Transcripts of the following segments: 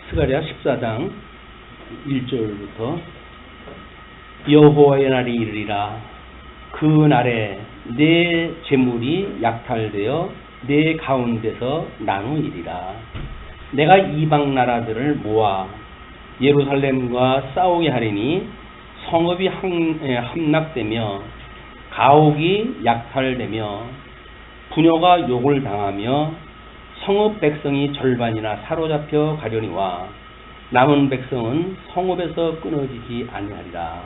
스가랴 14장 1절부터 여호와의 날이 이르리라. 그 날에 내 재물이 약탈되어 내 가운데서 나누이리라. 내가 이방 나라들을 모아 예루살렘과 싸우게 하리니 성읍이 함락되며 가옥이 약탈되며 부녀가 욕을 당하며 성읍 백성이 절반이나 사로잡혀 가려니와 남은 백성은 성읍에서 끊어지지 아니하리라.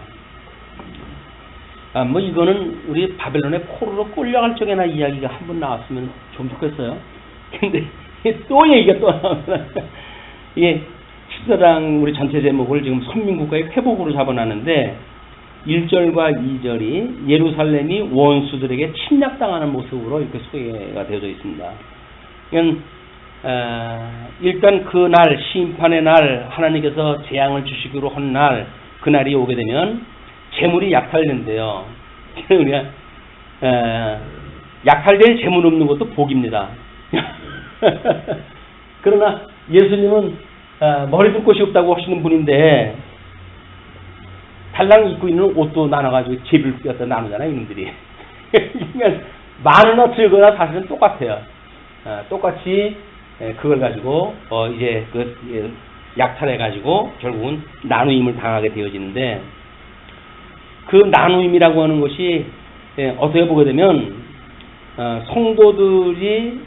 이거는 우리 바벨론의 포로로 끌려갈 적에나 이야기가 한 번 나왔으면 좀 좋겠어요. 근데 또 얘기가 또 나오면 예, 14장 우리 전체 제목을 지금 선민국가의 회복으로 잡아놨는데 1절과 2절이 예루살렘이 원수들에게 침략당하는 모습으로 이렇게 소개가 되어져 있습니다. 일단 그 날, 심판의 날, 하나님께서 재앙을 주시기로 한 날, 그 날이 오게 되면 재물이 약탈된대요. 우리가 약탈될 재물 없는 것도 복입니다. 그러나 예수님은 머리 둘 곳이 없다고 하시는 분인데 달랑 입고 있는 옷도 나눠가지고 제비를 갖다 나누잖아요, 이놈들이. 그러니까 많으나 적으나 사실은 똑같아요. 똑같이 그걸 가지고 이제 약탈해가지고 결국은 나누임을 당하게 되어지는데 그 나누임이라고 하는 것이 어떻게 보게 되면 성도들이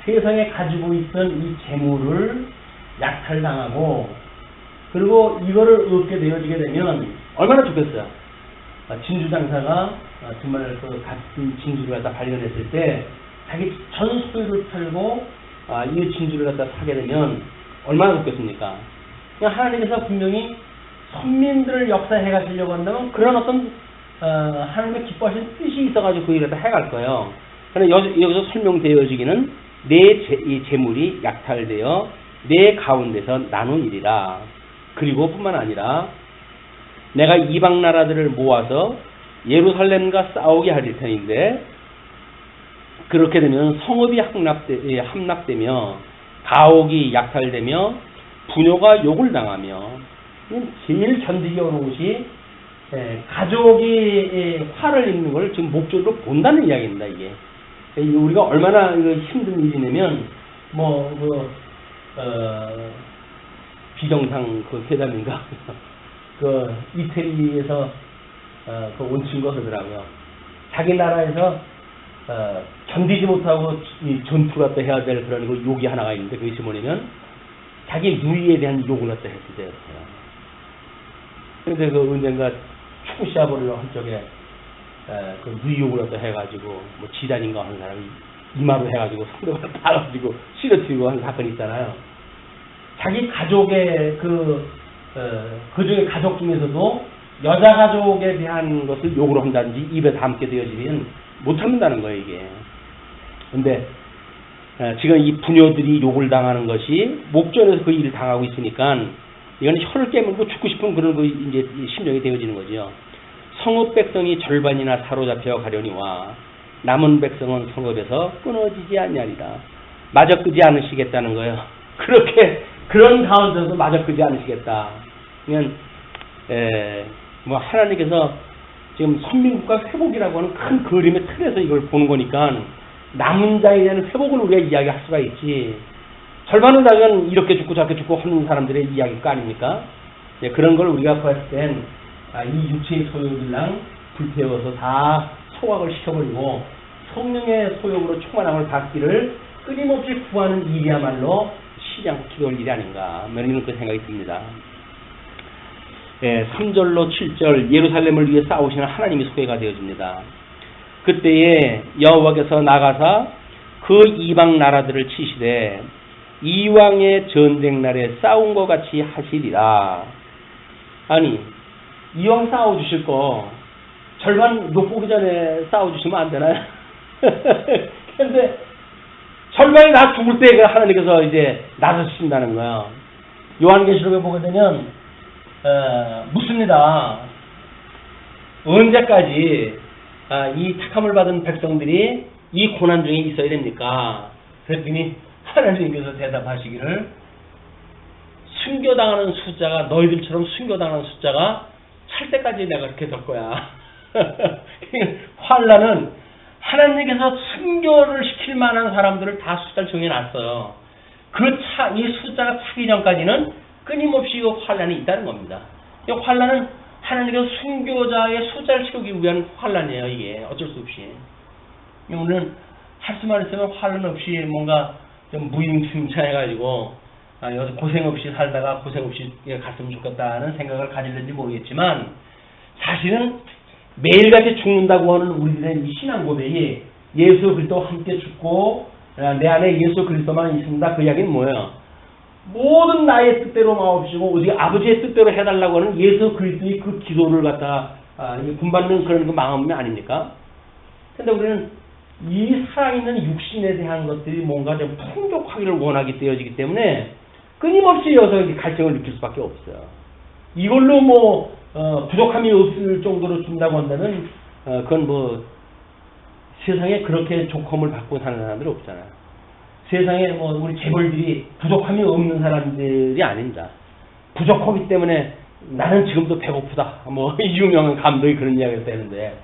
세상에 가지고 있던 이 재물을 약탈당하고 그리고 이거를 얻게 되어지게 되면 얼마나 좋겠어요. 진주장사가 정말 그 같은 진주를 갖다 발견했을 때 자기 전 소유를 팔고 이 진주를 갖다 사게 되면 얼마나 좋겠습니까? 그냥 하나님께서 분명히 선민들을 역사해 가시려고 한다면 그런 어떤 하나님의 기뻐하신 뜻이 있어가지고 그 일을 다 해갈 거예요. 그런데 여기서 설명되어지기는 내 재물이 약탈되어 내 가운데서 나눈 일이라. 그리고 뿐만 아니라 내가 이방 나라들을 모아서 예루살렘과 싸우게 할 터인데 그렇게 되면 성읍이 함락되며 가옥이 약탈되며 부녀가 욕을 당하며 제일 견디기 어려운 것이 가족이 화를 입는 걸 지금 목적으로 본다는 이야기입니다. 이게 우리가 얼마나 힘든 일이냐면 비정상 그 회담인가 그 이태리에서 그 온 친구가 그러더라고요. 자기 나라에서 견디지 못하고 이 전투를 갖다 해야 될 그런 그 욕이 하나가 있는데 그것이 뭐냐면 자기 누이에 대한 욕을 갖다 했을 때였어요. 그런데 그 언젠가 축구 시합을 한 적에 그 누이 욕을 갖다 해가지고 뭐 지단인가 하는 사람이 이마로 해가지고 상대방을 달아가지고 쓰러뜨리고 하는 사건이 있잖아요. 자기 가족의 그 중에 가족 중에서도 여자 가족에 대한 것을 욕을 한다든지 입에 담게 되어지면 못 참는다는 거예요, 이게. 근데 지금 이 부녀들이 욕을 당하는 것이 목전에서 그 일을 당하고 있으니까 이건 혀를 깨물고 죽고 싶은 그런 그 이제 심정이 되어지는 거죠. 성읍 백성이 절반이나 사로잡혀 가려니와 남은 백성은 성읍에서 끊어지지 아니하리라. 마저 끄지 않으시겠다는 거예요. 그런 가운데서도 마저 끄지 않으시겠다. 그냥 하나님께서 지금 선민국가 회복이라고 하는 큰 그림의 틀에서 이걸 보는 거니까 남은 자에 대한 회복을 우리가 이야기할 수가 있지. 절반은 다면 이렇게 죽고 저렇게 죽고 하는 사람들의 이야기가 아닙니까? 그런 걸 우리가 봤을 땐 이 육체의 소욕이랑 불태워서 다 소각을 시켜버리고 성령의 소욕으로 충만함을 받기를 끊임없이 구하는 일이야말로 시장 기도할 일이 아닌가 이런 그 생각이 듭니다. 3절로 7절 예루살렘을 위해 싸우시는 하나님이 소개가 되어집니다. 그때에 여호와께서 나가사 그 이방 나라들을 치시되 이왕의 전쟁 날에 싸운 것 같이 하시리라. 아니 이왕 싸워주실 거 절반 녹보기 전에 싸워주시면 안 되나요? 근데 절반이 다 죽을 때 하나님께서 이제 나서신다는 거예요. 요한계시록에 보게 되면 묻습니다. 언제까지 이 택함을 받은 백성들이 이 고난 중에 있어야 됩니까? 그랬더니 하나님께서 대답하시기를 순교당하는 숫자가 너희들처럼 순교당하는 숫자가 찰 때까지 내가 그렇게 될 거야. 환란은 하나님께서 순교를 시킬 만한 사람들을 다 숫자를 정해놨어요. 이 숫자가 차기 전까지는 끊임없이 이 환란이 있다는 겁니다. 이 환란은 하나님께서 순교자의 숫자를 채우기 위한 환란이에요. 이게 어쩔 수 없이. 우리는 할 수만 있으면 환란 없이 뭔가 좀 무임승차해가지고 여기서 고생 없이 살다가 고생 없이 갔으면 좋겠다는 생각을 가질는지 모르겠지만 사실은 매일같이 죽는다고 하는 우리들의 이 신앙 고백이 예수 그리스도와 함께 죽고 내 안에 예수 그리스도만 있습니다. 그 이야기는 뭐예요? 모든 나의 뜻대로 마옵시고 오직 아버지의 뜻대로 해달라고 하는 예수 그리스도의 그 기도를 갖다가 군받는 그런 그 마음이 아닙니까? 근데 우리는 이 살아있는 육신에 대한 것들이 뭔가 좀 풍족하기를 원하게 되어지기 때문에 끊임없이 여기서 갈증을 느낄 수밖에 없어요. 이걸로 뭐 부족함이 없을 정도로 준다고 한다면 그건 뭐 세상에 그렇게 조건을 받고 사는 사람들이 없잖아요. 세상에 뭐 우리 재벌들이 부족함이 없는 사람들이 아닙니다. 부족하기 때문에 나는 지금도 배고프다. 뭐 유명한 감독이 그런 이야기를 했는데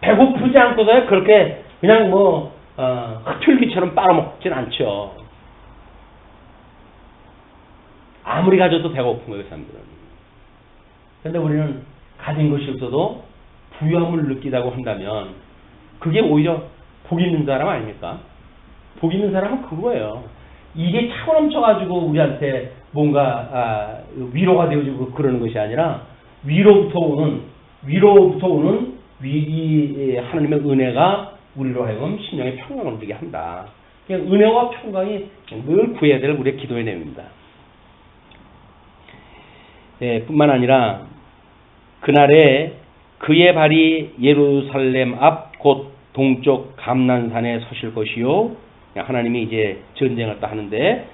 배고프지 않고서 그렇게 그냥 뭐 흡혈귀처럼 빨아먹진 않죠. 아무리 가져도 배고픈 거예요, 그 사람들은. 그런데 우리는 가진 것이 없어도 부유함을 느끼다고 한다면 그게 오히려 복 있는 사람 아닙니까? 복 있는 사람은 그거예요. 이게 차고 넘쳐가지고 우리한테 뭔가 위로가 되어지고 그러는 것이 아니라 위로부터 오는 이 하나님의 은혜가 우리로 하여금 심령의 평강을 누리게 한다. 그냥 은혜와 평강이 늘 구해야 될 우리의 기도의 내용입니다. 뿐만 아니라 그날에 그의 발이 예루살렘 앞 곧 동쪽 감난산에 서실 것이요. 하나님이 이제 전쟁을 또 하는데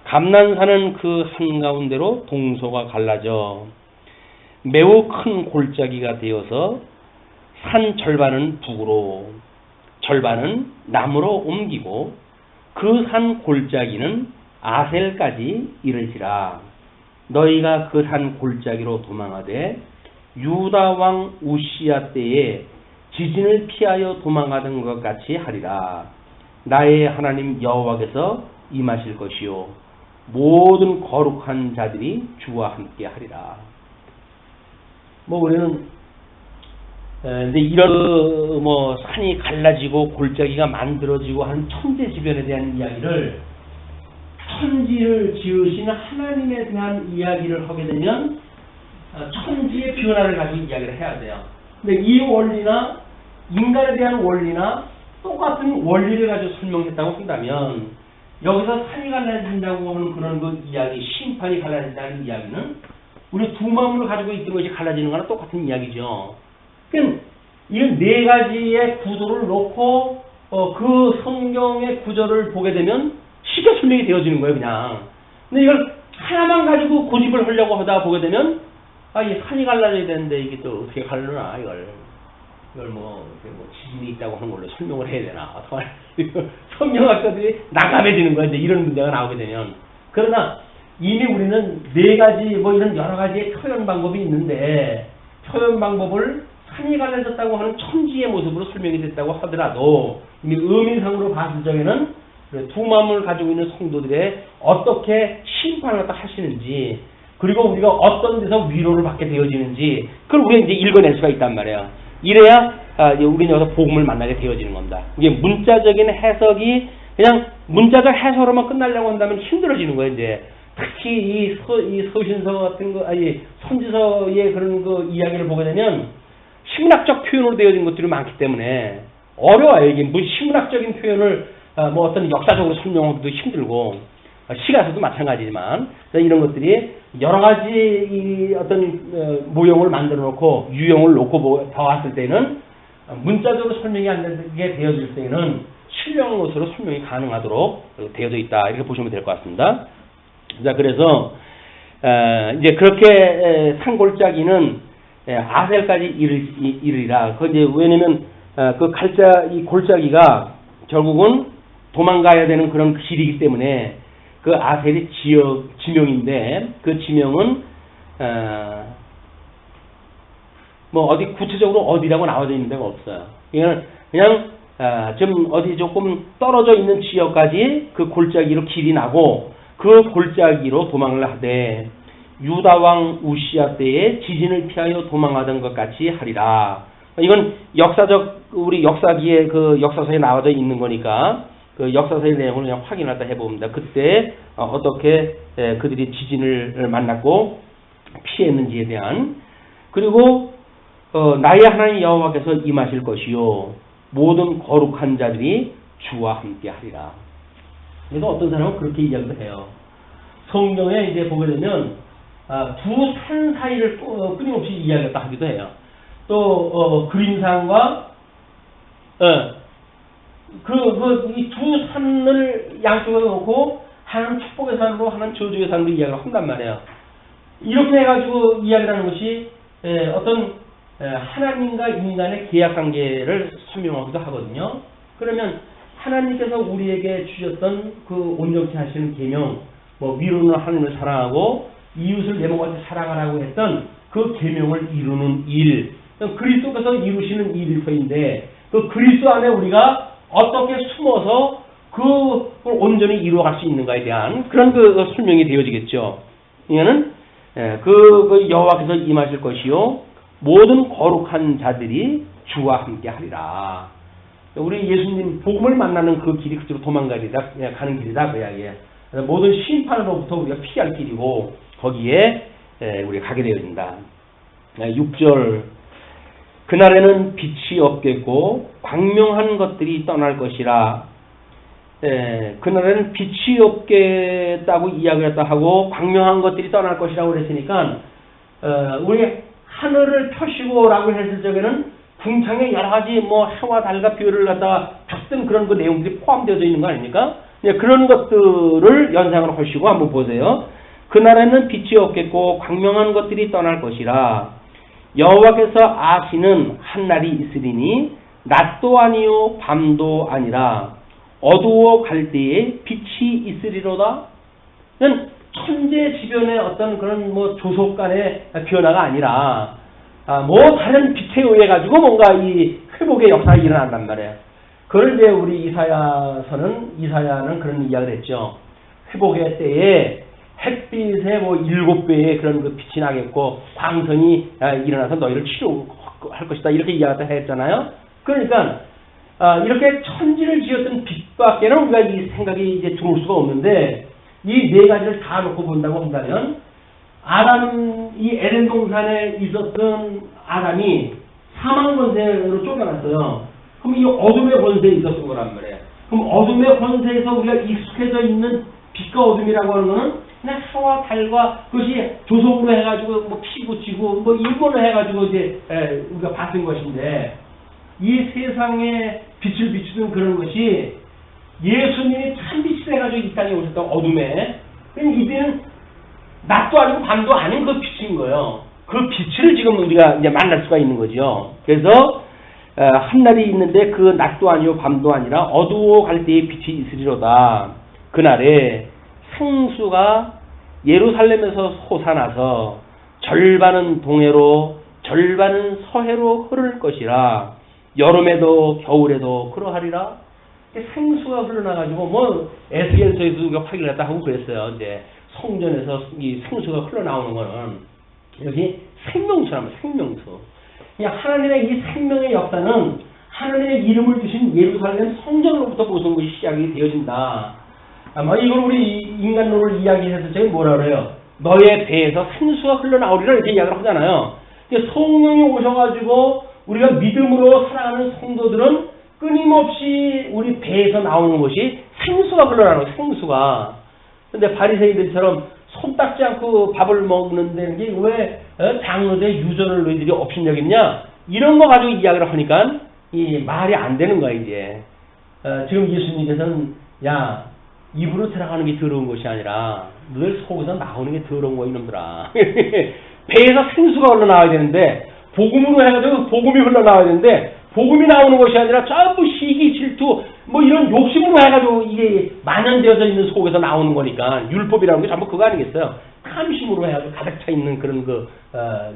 감난산은 그 한가운데로 동서가 갈라져 매우 큰 골짜기가 되어서 산 절반은 북으로 절반은 남으로 옮기고 그 산 골짜기는 아셀까지 이르지라. 너희가 그 산 골짜기로 도망하되 유다 왕 우시야 때에 지진을 피하여 도망하던 것 같이 하리라. 나의 하나님 여호와께서 임하실 것이요 모든 거룩한 자들이 주와 함께 하리라. 뭐 우리는 이제 이런 뭐 산이 갈라지고 골짜기가 만들어지고 하는 천재지변에 대한 이야기를 천지를 지으시는 하나님에 대한 이야기를 하게 되면 천지의 변화를 가지고 이야기를 해야 돼요. 근데 이 원리나 인간에 대한 원리나 똑같은 원리를 가지고 설명했다고 한다면 여기서 산이 갈라진다고 하는 그런 그 이야기, 심판이 갈라진다는 이야기는 우리 두 마음을 가지고 있던 것이 갈라지는 거랑 똑같은 이야기죠. 그러니까 이런 네 가지의 구도를 놓고 그 성경의 구절을 보게 되면 쉽게 설명이 되어지는 거예요, 그냥. 근데 이걸 하나만 가지고 고집을 하려고 하다 보게 되면 이 산이 갈라져야 되는데 이게 또 어떻게 갈르나 이걸 뭐 지진이 있다고 하는 걸로 설명을 해야 되나 성경학자들이 난감해지는 거예요. 이제 이런 문제가 나오게 되면. 그러나 이미 우리는 네 가지 뭐 이런 여러 가지의 표현 방법이 있는데 표현 방법을 산이 갈라졌다고 하는 천지의 모습으로 설명이 됐다고 하더라도 이미 의미상으로 봤을 적에는 두 마음을 가지고 있는 성도들의 어떻게 심판을 갖다 하시는지 그리고 우리가 어떤 데서 위로를 받게 되어지는지 그걸 우리가 이제 읽어낼 수가 있단 말이에요. 이래야 우리는 여기서 복음을 만나게 되어지는 겁니다. 이게 문자적인 해석이 그냥 문자적 해석으로만 끝나려고 한다면 힘들어지는 거예요. 이제 특히 이 서신서 같은 거, 선지서의 그런 그 이야기를 보게 되면 신학적 표현으로 되어진 것들이 많기 때문에 어려워요. 이게 뭐 신학적인 표현을 뭐 어떤 역사적으로 설명하기도 힘들고 시가서도 마찬가지지만 이런 것들이 여러 가지 이 어떤 모형을 만들어 놓고 유형을 놓고 봐왔을 때는 문자적으로 설명이 안 되게 되어질 때는 신령으로서 설명이 가능하도록 되어져 있다 이렇게 보시면 될 것 같습니다. 자 그래서 이제 그렇게 산골짜기는 아셀까지 이르리라. 그 이제 왜냐면 이 골짜기가 결국은 도망가야 되는 그런 길이기 때문에 그 아셀이 지명인데 그 지명은 뭐 어디 구체적으로 어디라고 나와져 있는 데가 없어요. 그냥 좀 어디 조금 떨어져 있는 지역까지 그 골짜기로 길이 나고 그 골짜기로 도망을 하되 유다 왕 우시야 때에 지진을 피하여 도망하던 것 같이 하리라. 이건 역사적 우리 역사기에 그 역사서에 나와져 있는 거니까 그 역사서의 내용을 그냥 확인하다 해봅니다. 그때 어떻게 그들이 지진을 만났고 피했는지에 대한 그리고 나의 하나님 여호와께서 임하실 것이요 모든 거룩한 자들이 주와 함께 하리라. 그래서 어떤 사람은 그렇게 이야기를 해요. 성경에 이제 보게 되면 두 산 사이를 끊임없이 이야기했다 하기도 해요. 또 그림산과 이 두 산을 양쪽에 놓고 하나는 축복의 산으로 하나는 저주의 산으로 이야기를 한단 말이에요. 이렇게 해가지고 이야기를 하는 것이 어떤 하나님과 인간의 계약 관계를 설명하기도 하거든요. 그러면 하나님께서 우리에게 주셨던 그 온전케 하시는 계명, 뭐 위로는 하나님을 사랑하고 이웃을 내 몸같이 사랑하라고 했던 그 계명을 이루는 일, 그리스도께서 이루시는 일일 터인데 그 그리스도 안에 우리가 어떻게 숨어서 그걸 온전히 이루어갈 수 있는가에 대한 그런 그 설명이 되어지겠죠. 이거는 그 여호와께서 임하실 것이요 모든 거룩한 자들이 주와 함께 하리라. 우리 예수님 복음을 만나는 그 길이 그쪽으로 가는 길이다 그 이야기예요. 모든 심판으로부터 우리가 피할 길이고 거기에 우리가 가게 되어진다. 6절 그날에는 빛이 없겠고 광명한 것들이 떠날 것이라. 그날에는 빛이 없겠다고 이야기했다 하고 광명한 것들이 떠날 것이라고 그랬으니까 우리 하늘을 펴시고라고 했을 적에는 궁창에 여러 가지 뭐 해와 달과 별을 갖다가 폈던 그런 그 내용들이 포함되어져 있는 거 아닙니까? 그런 것들을 연상을 하시고 한번 보세요. 그날에는 빛이 없겠고 광명한 것들이 떠날 것이라. 여호와께서 아시는 한 날이 있으리니 낮도 아니요 밤도 아니라 어두워 갈 때에 빛이 있으리로다. 천재지변의 어떤 그런 뭐 조속 간의 변화가 아니라 뭐 다른 빛에 의해 가지고 뭔가 이 회복의 역사가 일어난단 말이에요. 그걸 이제 우리 이사야는 그런 이야기를 했죠. 회복의 때에 햇빛의 뭐 7배의 그런 그 빛이 나겠고 광선이 일어나서 너희를 치료할 것이다 이렇게 이야기를 했잖아요. 그러니까 이렇게 천지를 지었던 빛밖에는 우리가 이 생각이 이제 들어올 수가 없는데 이 네 가지를 다 놓고 본다고 한다면 이 에덴 동산에 있었던 아담이 사망 권세로 쫓겨났어요. 그럼 이 어둠의 권세에 있었던 거란 말이에요. 그럼 어둠의 권세에서 우리가 익숙해져 있는 빛과 어둠이라고 하는 거는 그냥 해와 달과 그것이 조성으로 해가지고 뭐 피 붙이고 뭐 일본을 해가지고 이제 우리가 봤던 것인데 이 세상에 빛을 비추는 그런 것이 예수님이 참빛이 돼가지고 이 땅에 오셨던 어둠에 이때는 낮도 아니고 밤도 아닌 그 빛인 거예요. 그 빛을 지금 우리가 이제 만날 수가 있는 거죠. 그래서 한 날이 있는데 그 낮도 아니요 밤도 아니라 어두워 갈 때에 빛이 있으리로다. 그날에 생수가 예루살렘에서 솟아나서 절반은 동해로 절반은 서해로 흐를 것이라. 여름에도 겨울에도 그러하리라. 생수가 흘러나가지고 뭐 에스겔서에도 우리가 확인했다 하고 그랬어요. 이제 성전에서 이 생수가 흘러나오는 거는 여기 생명수라면 생명수. 그냥 하나님의 이 생명의 역사는 하나님의 이름을 주신 예루살렘 성전으로부터 모든 것이 시작이 되어진다. 아마 이걸 우리 인간론을 이야기해서 저희 뭐라 그래요? 너의 배에서 생수가 흘러나오리라 이렇게 이야기를 하잖아요. 성령이 오셔가지고 우리가 믿음으로 살아가는 성도들은 끊임없이 우리 배에서 나오는 것이 생수가 흘러나오는 생수가. 근데 바리새이들처럼 손 닦지 않고 밥을 먹는다는 게 왜 장로대 유전을 너희들이 업신여겼냐? 이런 거 가지고 이야기를 하니까 이 말이 안 되는 거야 이제. 지금 예수님께서는 야 입으로 들어가는 게 더러운 것이 아니라 너희 속에서 나오는 게 더러운 거야 이놈들아. 배에서 생수가 흘러나와야 되는데 복음으로 해가지고 복음이 흘러나와야 되는데 복음이 나오는 것이 아니라 전부 시기 질투 뭐 이런 욕심으로 해가지고 이게 만연되어져 있는 속에서 나오는 거니까 율법이라는 게 전부 그거 아니겠어요? 탐심으로 해가지고 가득 차 있는 그런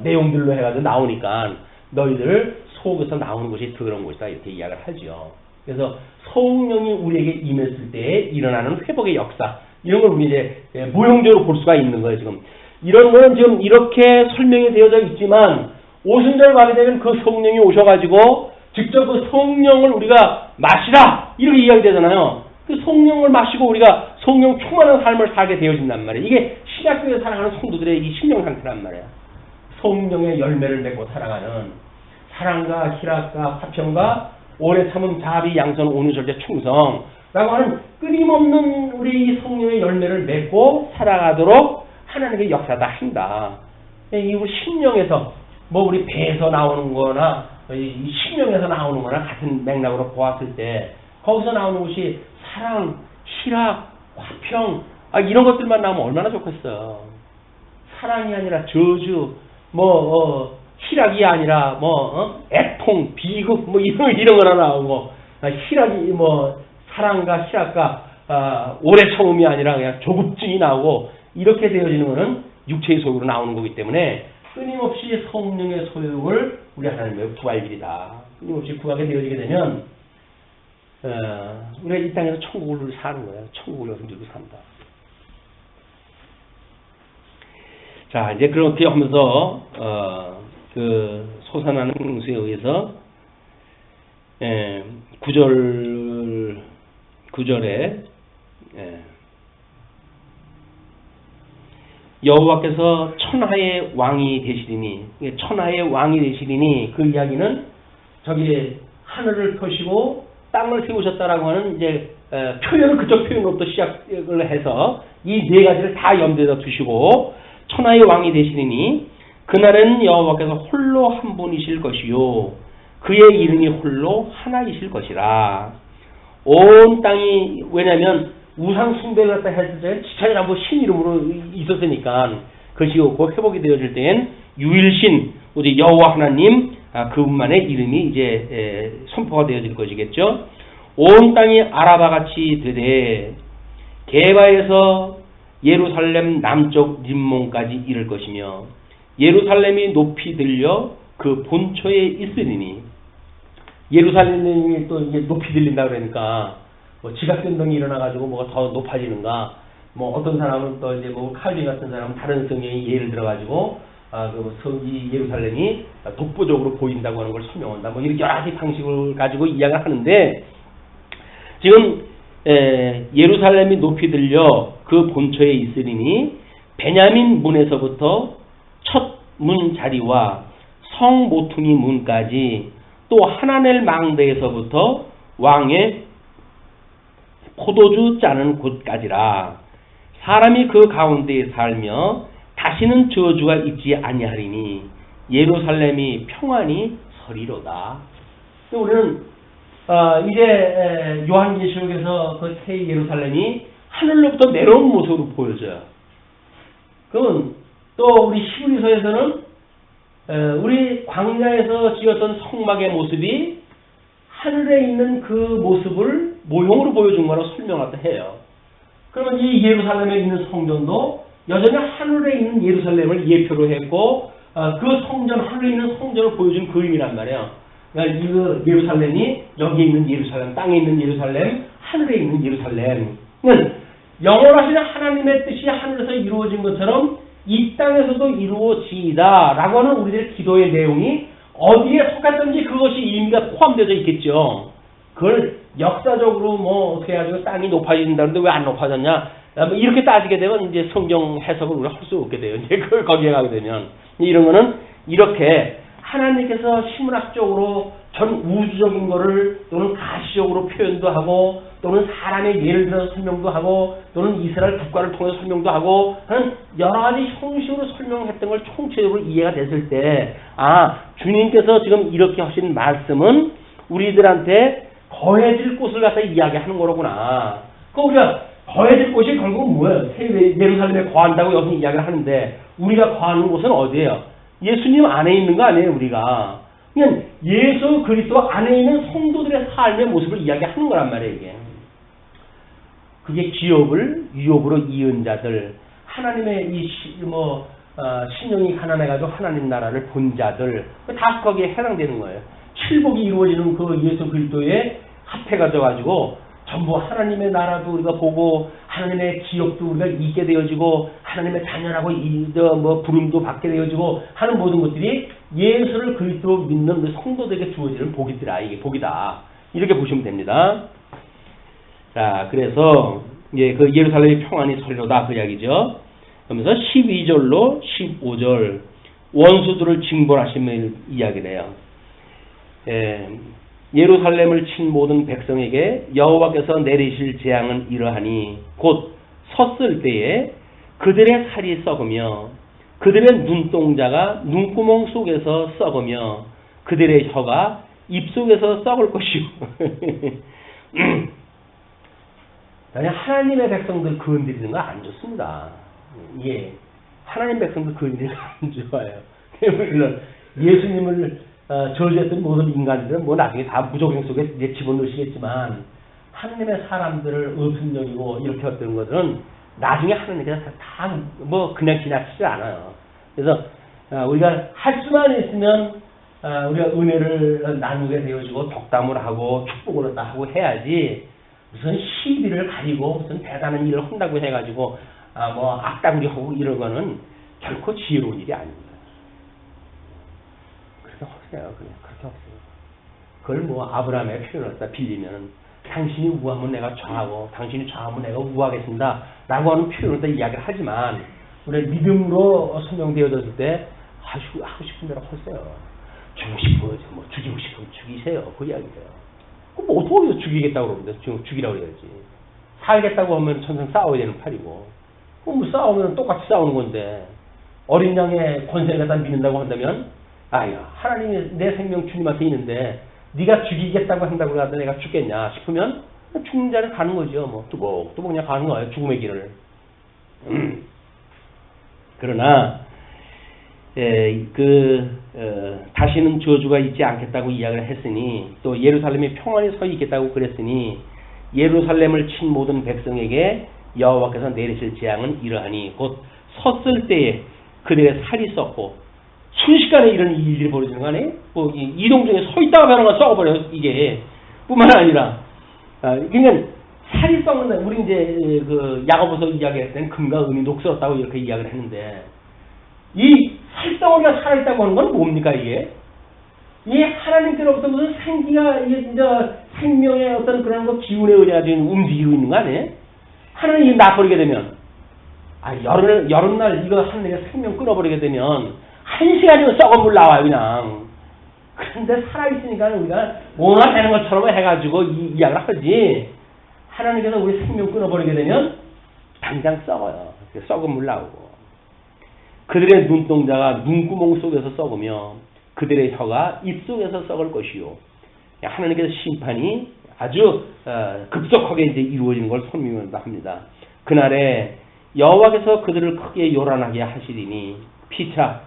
내용들로 해가지고 나오니까 너희들 속에서 나오는 것이 더러운 것이다 이렇게 이야기를 하죠. 그래서 성령이 우리에게 임했을 때 일어나는 회복의 역사 이런 걸 우리 이제 모형적으로 볼 수가 있는 거예요. 지금 이런 거는 지금 이렇게 설명이 되어져 있지만 오순절 가게 되면 그 성령이 오셔가지고 직접 그 성령을 우리가 마시라 이렇게 이야기되잖아요. 그 성령을 마시고 우리가 성령 충만한 삶을 살게 되어진단 말이에요. 이게 신약교회에 살아가는 성도들의 이 심령 상태란 말이에요. 성령의 열매를 맺고 살아가는 사랑과 희락과 화평과 오래 참음 자비 양선 온유 절제 충성라고 하는 끊임없는 우리 성령의 열매를 맺고 살아가도록 하나님의 역사다 한다. 이 우리 심령에서 뭐 우리 배에서 나오는 거나 이 심령에서 나오는 거나 같은 맥락으로 보았을 때 거기서 나오는 것이 사랑, 희락, 화평 이런 것들만 나오면 얼마나 좋겠어. 사랑이 아니라 저주, 희락이 아니라 애통, 비극 이런 거나 나오고 희락이 사랑과 희락과 오래 참음이 아니라 그냥 조급증이 나오고 이렇게 되어지는 것은 육체의 소욕으로 나오는 거기 때문에 끊임없이 성령의 소욕을 우리 하나님의 구할 일이다. 끊임없이 구하게 되어지게 되면 우리가 이 땅에서 천국을 사는 거예요. 천국을 여성들고 산다. 자, 이제 그렇게 하면서 그 솟아나는 홍수에 의해서 9절에 여호와께서 천하의 왕이 되시리니 천하의 왕이 되시리니 그 이야기는 저기 하늘을 펴시고 땅을 세우셨다라고 하는 이제 표현은 그쪽 표현으로부터 시작을 해서 이 네 가지를 다 염두에다 두시고 천하의 왕이 되시리니 그날은 여호와께서 홀로 한 분이실 것이요 그의 이름이 홀로 하나이실 것이라. 온 땅이 왜냐하면 우상 숭배를 갖다 했을 때 지천이 전부 신 이름으로 있었으니까 그것이 곧 회복이 되어질 때엔 유일신 우리 여호와 하나님 그분만의 이름이 이제 선포가 되어질 것이겠죠. 온 땅이 아라바같이 되되 게바에서 예루살렘 남쪽 림몬까지 이를 것이며 예루살렘이 높이 들려 그 본초에 있으리니 예루살렘이 또 이제 높이 들린다 그러니까 지각변동이 일어나가지고 뭐가 더 높아지는가 어떤 사람은 또 이제 칼빈 같은 사람은 다른 성경이 예를 들어가지고 이 예루살렘이 독보적으로 보인다고 하는 걸 설명한다. 이렇게 여러 가지 방식을 가지고 이야기를 하는데 지금 예루살렘이 높이 들려 그 본초에 있으리니 베냐민 문에서부터 첫 문 자리와 성 모퉁이 문까지 또 하나넬 망대에서부터 왕의 포도주 짜는 곳까지라. 사람이 그 가운데에 살며 다시는 저주가 있지 아니하리니 예루살렘이 평안히 서리로다. 우리는 이제 요한계시록에서 그 새 예루살렘이 하늘로부터 내려온 모습으로 보여져요. 그러면 또 우리 히브리서에서는 우리 광야에서 지었던 성막의 모습이 하늘에 있는 그 모습을 모형으로 보여준 거라고 설명하다 해요. 그러면 이 예루살렘에 있는 성전도 여전히 하늘에 있는 예루살렘을 예표로 했고 그 성전, 하늘에 있는 성전을 보여준 그림이란 말이에요. 그러니까 이 예루살렘이 여기에 있는 예루살렘, 땅에 있는 예루살렘, 하늘에 있는 예루살렘. 영원하신 하나님의 뜻이 하늘에서 이루어진 것처럼 이 땅에서도 이루어지이다 라고 하는 우리들의 기도의 내용이 어디에 속했든지 그것이 의미가 포함되어 있겠죠. 그걸 역사적으로 어떻게 해가지고 땅이 높아진다는데 왜 안 높아졌냐 이렇게 따지게 되면 이제 성경 해석을 우리가 할 수 없게 돼요. 이제 그걸 거기에 가게 되면 이런 거는 이렇게 하나님께서 신문학적으로 전 우주적인 거를 또는 가시적으로 표현도 하고 또는 사람의 예를 들어서 설명도 하고 또는 이스라엘 국가를 통해서 설명도 하고 하는 여러 가지 형식으로 설명했던 걸 총체적으로 이해가 됐을 때 주님께서 지금 이렇게 하신 말씀은 우리들한테 거해질 곳을 갖다 이야기하는 거로구나. 우리가 거해질 곳이 결국은 뭐예요? 새 예루살렘에 거한다고 여기서 이야기를 하는데 우리가 거하는 곳은 어디예요? 예수님 안에 있는 거 아니에요, 우리가. 그냥 예수 그리스도 안에 있는 성도들의 삶의 모습을 이야기하는 거란 말이에요, 이게. 그게 기업을 유업으로 이은 자들, 하나님의 신령이 가난해가지고 하나님 나라를 본 자들, 다 거기에 해당되는 거예요. 칠복이 이루어지는 그 예수 그리스도에 합해가 돼가지고 전부 하나님의 나라도 우리가 보고 하나님의 기업도 우리가 잊게 되어지고 하나님의 자녀라고 부름도 받게 되어지고 하는 모든 것들이 예수를 그리스도로 믿는 그 성도들에게 주어지는 복이더라. 이게 복이다. 이렇게 보시면 됩니다. 자, 그래서 그 예루살렘의 평안이 서리로다 그 이야기죠. 그러면서 12절로 15절 원수들을 징벌하심을 이야기를 해요. 예루살렘을 친 모든 백성에게 여호와께서 내리실 재앙은 이러하니 곧 섰을 때에 그들의 살이 썩으며 그들의 눈동자가 눈구멍 속에서 썩으며 그들의 혀가 입속에서 썩을 것이요. 하나님의 백성들 건드리는 거 안 좋습니다. 예, 하나님 백성들 건드리는 거 안 좋아요. 물론 예수님을 저주했던 모든 인간들은 나중에 다 무조건 속에 이제 집어넣으시겠지만 하나님의 사람들을 없음 여기고 이렇게 어떤 것들은 나중에 하나님께서 다 그냥 지나치지 않아요. 그래서 우리가 할 수만 있으면 우리가 은혜를 나누게 되어지고 덕담을 하고 축복을 얻다 하고 해야지 무슨 시비를 가리고 무슨 대단한 일을 한다고 해가지고 악담을 하고 이런 거는 결코 지혜로운 일이 아닙니다. 그렇게 하세요. 그냥 그렇게 하세요. 그걸 아브라함의 표현을 갖다 빌리면 당신이 우하면 내가 좌하고 당신이 좌하면 내가 우하겠습니다 라고 하는 표현을 갖다 이야기를 하지만 우리 믿음으로 선정되어졌을 때 하고 싶은 대로 하세요. 죽이고 싶으면 죽이고 싶으면 죽이세요. 그 이야기예요. 그럼 어떻게 죽이겠다고 그러는데 죽이라고 그래야지. 살겠다고 하면 천상 싸워야 되는 팔이고 그럼 싸우면 똑같이 싸우는 건데 어린 양의 권세를 갖다 믿는다고 한다면 하나님이 내 생명 주님한테 있는데 네가 죽이겠다고 한다고 하다 내가 죽겠냐 싶으면 죽는 자를 가는 거죠. 뚜벅뚜벅 그냥 가는 거예요. 죽음의 길을. 그러나 다시는 저주가 있지 않겠다고 이야기를 했으니 또 예루살렘이 평안히 서 있겠다고 그랬으니 예루살렘을 친 모든 백성에게 여호와께서 내리실 재앙은 이러하니 곧 섰을 때에 그들의 살이 썩고 순식간에 이런 일들이 벌어지는 거 아니에요? 이동 중에 서 있다가 변화가 썩어버려요. 이게 뿐만 아니라 그러니까 살이 썩는다. 우리 이제 야고보서 이야기할 때는 금과 은이 녹슬었다고 이렇게 이야기를 했는데 이 살덩어리가 살아있다고 하는 건 뭡니까 이게? 이 하나님께로부터 무슨 생기가 이제 생명의 어떤 그런 기운에 의해 지금 움직이고 있는 거 아니에요? 하나님이 놔버리게 되면 여름날 이거 하나님의 생명 끊어버리게 되면 1시간이면 썩은 물 나와요 그냥. 그런데 살아있으니까 우리가 뭐나 되는 것처럼 해가지고 이야기를 하지 하나님께서 우리 생명 끊어버리게 되면 당장 썩어요. 썩은 물 나오고 그들의 눈동자가 눈구멍 속에서 썩으며 그들의 혀가 입속에서 썩을 것이요. 하나님께서 심판이 아주 급속하게 이제 이루어지는 걸 선명한다 합니다. 그날에 여호와께서 그들을 크게 요란하게 하시리니 피차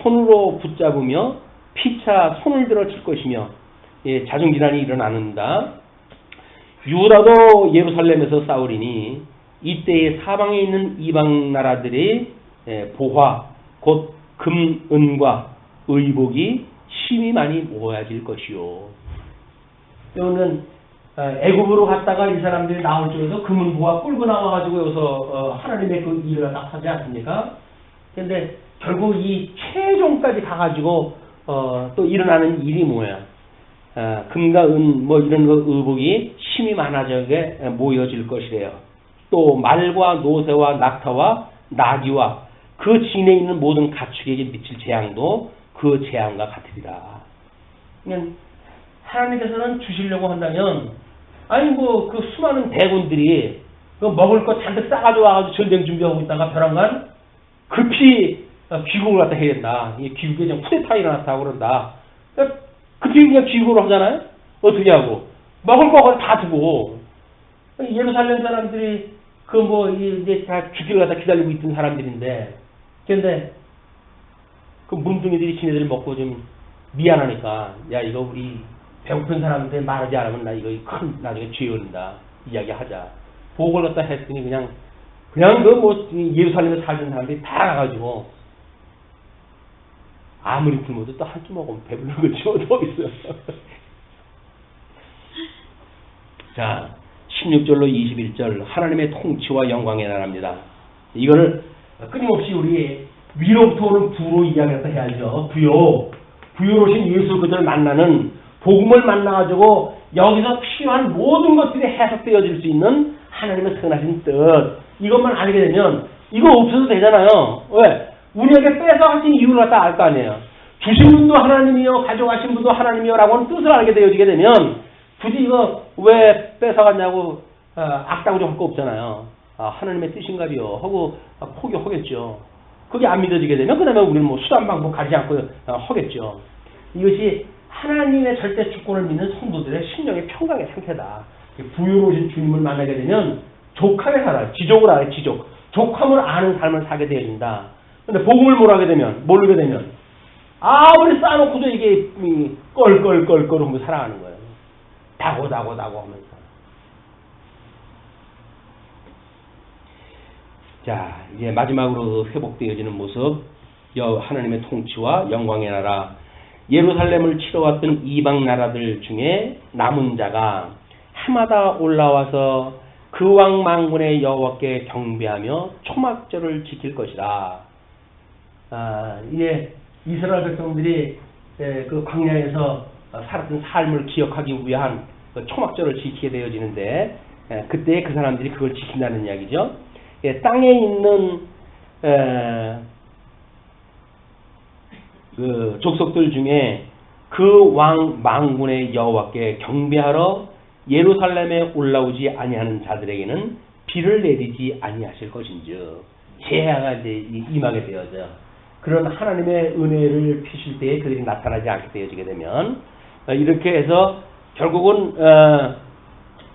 손으로 붙잡으며 피차 손을 들어 칠 것이며 자중질환이 일어나는다. 유다도 예루살렘에서 싸우리니 이때에 사방에 있는 이방 나라들의 보화 곧 금, 은과 의복이 심히 많이 모아질 것이요. 그러면 애굽으로 갔다가 이 사람들이 나올 쪽에서 금은 보화 끌고 나와가지고 여기서 하나님의 그 일을 하지 않습니까? 그런데 결국 이 최종까지 가가지고 또 일어나는 일이 뭐야? 금과 은 이런 거 의복이 심히 많아지게 모여질 것이래요. 또 말과 노새와 낙타와 나귀와 그 진에 있는 모든 가축에게 미칠 재앙도 그 재앙과 같으리라. 그냥 하나님께서는 주시려고 한다면 그 수많은 대군들이 그 먹을 거 잔뜩 싸가지고 와가지고 전쟁 준비하고 있다가 벼랑간 급히 귀국을 갖다 해야 된다. 이 귀국에 그냥 쿠데타 일어났다고 그런다. 그러니까 급히 그냥 귀국을 하잖아요. 어떻게 하고 먹을 거 다 두고 예루살렘 사람들이 이제 다 죽기를 갖다 기다리고 있던 사람들인데, 그런데 그 문둥이들이 지네들 먹고 좀 미안하니까 야 이거 우리 배고픈 사람한테 말하지 않으면 나 이거 큰 나중에 죄 얻는다 이야기하자. 복을 갖다 했더니 그냥 그 뭐 예루살렘에 살던 사람들이 다 가가지고 아무리 굶어도 또 한 끼 먹으면 배부른 거지 뭐 있어요. 자 16절로 21절 하나님의 통치와 영광의 나라입니다. 이거를 끊임없이 우리 위로부터 오는 부로 이야기했다 해야죠. 부요로신 예수 그들을 만나는 복음을 만나가지고 여기서 필요한 모든 것들이 해석되어질 수 있는 하나님의 선하신 뜻 이것만 알게 되면 이거 없어도 되잖아요. 왜? 우리에게 뺏어가신 이유를 갖다 알 거 아니에요. 주신 분도 하나님이요 가져가신 분도 하나님이요 라고 하는 뜻을 알게 되어지게 되면 굳이 이거 왜 뺏어갔냐고 악당으로 할 거 없잖아요. 하나님의 뜻인가비요 하고 포기하겠죠. 그게 안 믿어지게 되면 그 다음에 우리는 뭐 수단 방법 가리지 않고 하겠죠. 이것이 하나님의 절대 주권을 믿는 성도들의 심령의 평강의 상태다. 부유로우신 주님을 만나게 되면 족하게 살아요. 지족을 알아요. 족함을 아는 삶을 살게 되어진다. 근데 복음을 모르게 되면 아무리 쌓아놓고도 이게 껄껄껄껄 하면서 살아가는 거예요. 다고 하면서. 자, 이제 마지막으로 회복되어지는 모습, 하나님의 통치와 영광의 나라, 예루살렘을 치러왔던 이방 나라들 중에 남은 자가 해마다 올라와서 그 왕 만군의 여호와께 경배하며 초막절을 지킬 것이라. 이제 이스라엘 백성들이 그 광야에서 살았던 삶을 기억하기 위한 그 초막절을 지키게 되어지는데 그때 그 사람들이 그걸 지킨다는 이야기죠. 땅에 있는 그 족속들 중에 그 왕 만군의 여호와께 경배하러 예루살렘에 올라오지 아니하는 자들에게는 비를 내리지 아니하실 것인즉 재해가 이제 임하게 되어져. 그런 하나님의 은혜를 피실 때에 그들이 나타나지 않게 되어지게 되면 이렇게 해서 결국은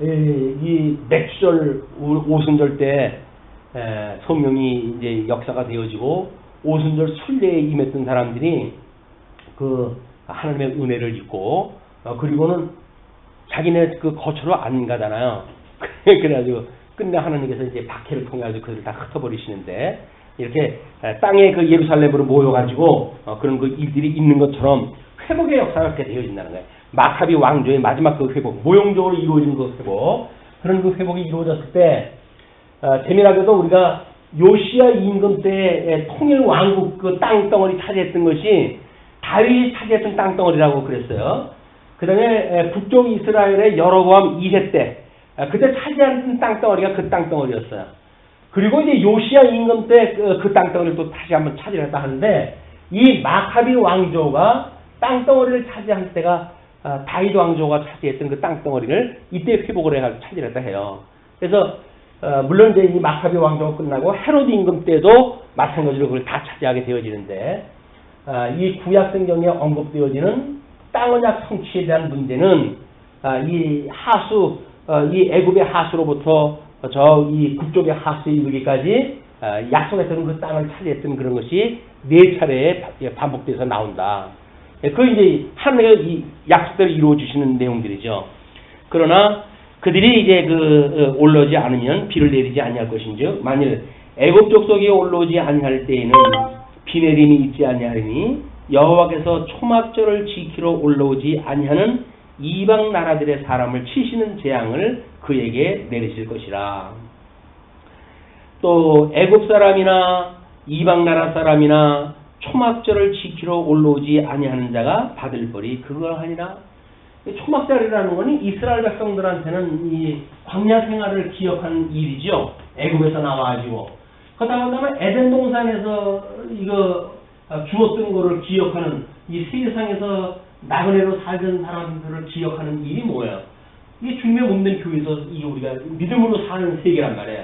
이 맥주절 오순절 때 성령이 이제 역사가 되어지고 오순절 순례에 임했던 사람들이 그 하나님의 은혜를 입고 그리고는 자기네 그 거처로 안 가잖아요. 그래가지고 끝내 하나님께서 이제 박해를 통해 가지고 그들을 다 흩어버리시는데 이렇게 땅에 그 예루살렘으로 모여가지고 그런 그 일들이 있는 것처럼 회복의 역사가 그렇게 되어진다는 거예요. 마카비 왕조의 마지막 그 회복, 모형적으로 이루어진 그 회복, 그런 그 회복이 이루어졌을 때 재미나게도 우리가 요시야 임금 때 통일 왕국 그 땅덩어리 차지했던 것이 다윗이 차지했던 땅덩어리라고 그랬어요. 그 다음에 북쪽 이스라엘의 여로보암 2세 때 그때 차지한 땅덩어리가 그 땅덩어리였어요. 그리고 이제 요시야 임금 때 그 땅덩어리를 또 다시 한번 차지했다 하는데 이 마카비 왕조가 땅덩어리를 차지할 때가 다윗 왕조가 차지했던 그 땅덩어리를 이때 회복을 해가지고 차지했다 해요. 그래서 물론 이제 이 마카비 왕조가 끝나고 헤로드 임금 때도 마찬가지로 그걸 다 차지하게 되어지는데 이 구약 성경에 언급되어지는 땅언약 성취에 대한 문제는 이 하수, 이 애굽의 하수로부터 저 이 북쪽의 하수에 이르기까지 약속했던 그 땅을 차지했던 그런 것이 4차례에 반복돼서 나온다. 그 이제 하나님의 이 약속대로 이루어 주시는 내용들이죠. 그러나 그들이 이제 올라오지 않으면 비를 내리지 아니할 것인즉 만일 애굽 족속이 올라오지 아니할 때에는 비 내림이 있지 아니하리니 여호와께서 초막절을 지키러 올라오지 아니하는 이방 나라들의 사람을 치시는 재앙을 그에게 내리실 것이라. 또 애굽 사람이나 이방 나라 사람이나 초막절을 지키러 올라오지 아니하는 자가 받을 벌이 그러하니라. 초막절이라는 것은 이스라엘 백성들한테는 이 광야 생활을 기억하는 일이죠. 애굽에서 나와가지고. 그다음에 에덴 동산에서 이거 주었던 거를 기억하는 이 세상에서 나그네로 살던 사람들을 기억하는 일이 뭐예요? 이게 주님의 몸된 교회에서 이 우리가 믿음으로 사는 세계란 말이에요.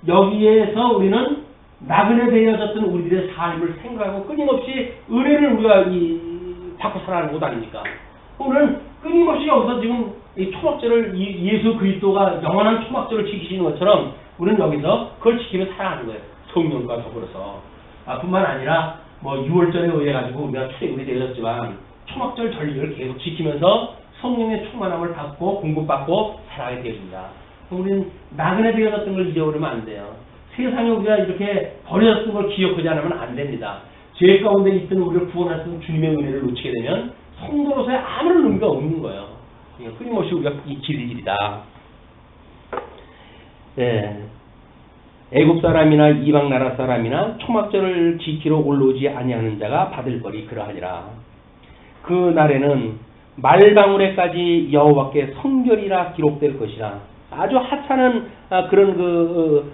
여기에서 우리는 나그네 되어졌던 우리들의 삶을 생각하고 끊임없이 은혜를 우리가 받고 살아가는 것 아닙니까? 우리는 끊임없이 여기서 지금 이 초막절을 예수 그리스도가 영원한 초막절을 지키시는 것처럼 우리는 여기서 그걸 지키며 살아가는 거예요. 성령과 더불어서. 뿐만 아니라 뭐 6월절에 의해 가지고 우리가 출애굽이 되어졌지만 초막절 전리를 계속 지키면서 성령의 충만함을 받고 공급받고 살아가게 되어진다. 우리는 나그네 되어졌던 걸 잊어버리면 안 돼요. 세상에 우리가 이렇게 버려졌던 걸 기억하지 않으면 안 됩니다. 죄 가운데 있던 우리를 구원하신 주님의 은혜를 놓치게 되면 성도로서의 아무런 의미가 없는 거예요. 끊임없이 우리가 이 길이다. 네. 애굽 사람이나 이방 나라 사람이나 초막절을 지키러 올라오지 아니하는 자가 받을 것이 그러하니라. 그 날에는 말방울에까지 여호와께 성결이라 기록될 것이라. 아주 하찮은 그런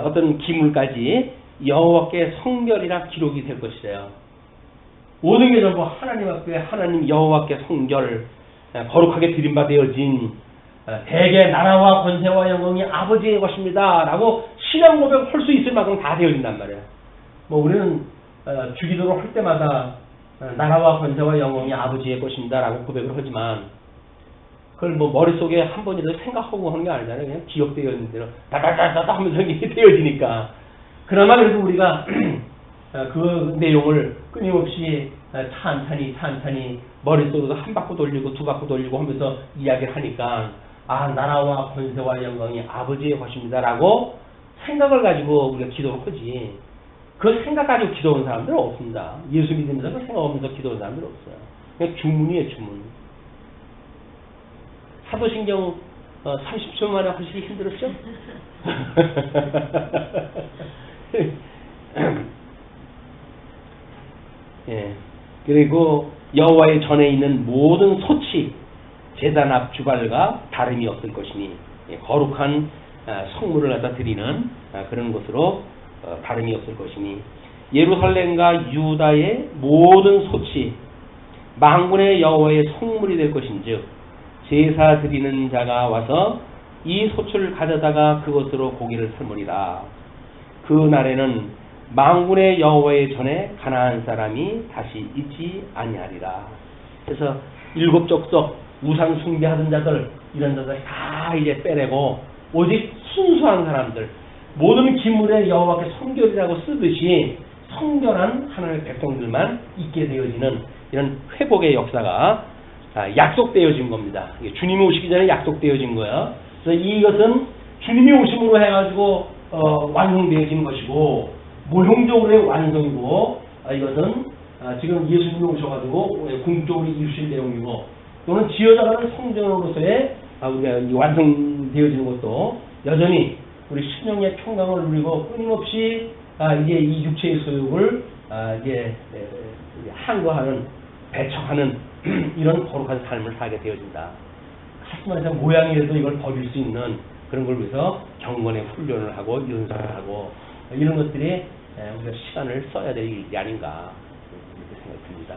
어떤 기물까지 여호와께 성결이라 기록이 될 것이래요. 모든 게 전부 하나님 앞에 하나님 여호와께 성결, 거룩하게 드림받아진 대개 나라와 권세와 영광이 아버지의 것입니다 라고 신앙 고백을 할 수 있을 만큼 다 되어진단 말이에요. 뭐 우리는 주기도를 할 때마다 나라와 권세와 영광이 아버지의 것입니다 라고 고백을 하지만 그걸 뭐 머릿속에 한 번이라도 생각하고 하는 게 아니잖아요. 그냥 기억되어 있는 대로 다다다다다 하면서 이게 되어지니까. 그나마 그래도 우리가 그 내용을 끊임없이 찬찬히 머릿속으로 한 바퀴 돌리고 두 바퀴 돌리고 하면서 이야기를 하니까 나라와 권세와 영광이 아버지의 것입니다 라고 생각을 가지고 우리가 기도를 하지. 그 생각 가지고 기도하는 사람들은 없습니다. 예수 믿으면서 그 생각하면서 기도하는 사람들은 없어요. 그냥 주문이에요, 주문. 사도신경 30초 만에 하시기 힘들었죠? 예. 그리고 여호와의 전에 있는 모든 소치, 제단 앞 주발과 다름이 없을 것이니 거룩한 성물을 갖다 드리는 그런 것으로 다름이 없을 것이니 예루살렘과 유다의 모든 소치 만군의 여호와의 성물이 될 것인즉 제사 드리는 자가 와서 이 소출을 가져다가 그것으로 고기를 삶으리라. 그 날에는 만군의 여호와의 전에 가나안 사람이 다시 있지 아니하리라. 그래서 일곱 족속 우상 숭배하던 자들 이런 자들 다 이제 빼내고 오직 순수한 사람들 모든 기물에 여호와께 성결이라고 쓰듯이 성결한 하나님의 백성들만 있게 되어지는 이런 회복의 역사가 약속되어진 겁니다. 주님이 오시기 전에 약속되어진 거예요. 그래서 이것은 주님이 오심으로 해가지고 완성되어진 것이고 모형적으로의 완성이고 이것은 지금 예수님이 오셔가지고 궁극적으로 이루실 내용이고 또는 지어져가는 성전으로서의 우리가 완성되어지는 것도 여전히 우리 신령의 평강을 누리고 끊임없이 이제 이 육체의 소욕을 이제 항거하는 배척하는 이런 거룩한 삶을 살게 되어진다. 하지만 모양이라도 이걸 버릴 수 있는 그런 걸 위해서 경건의 훈련을 하고 연습을 하고 이런 것들이 우리가 시간을 써야 될 일이 아닌가 이렇게 생각이 듭니다.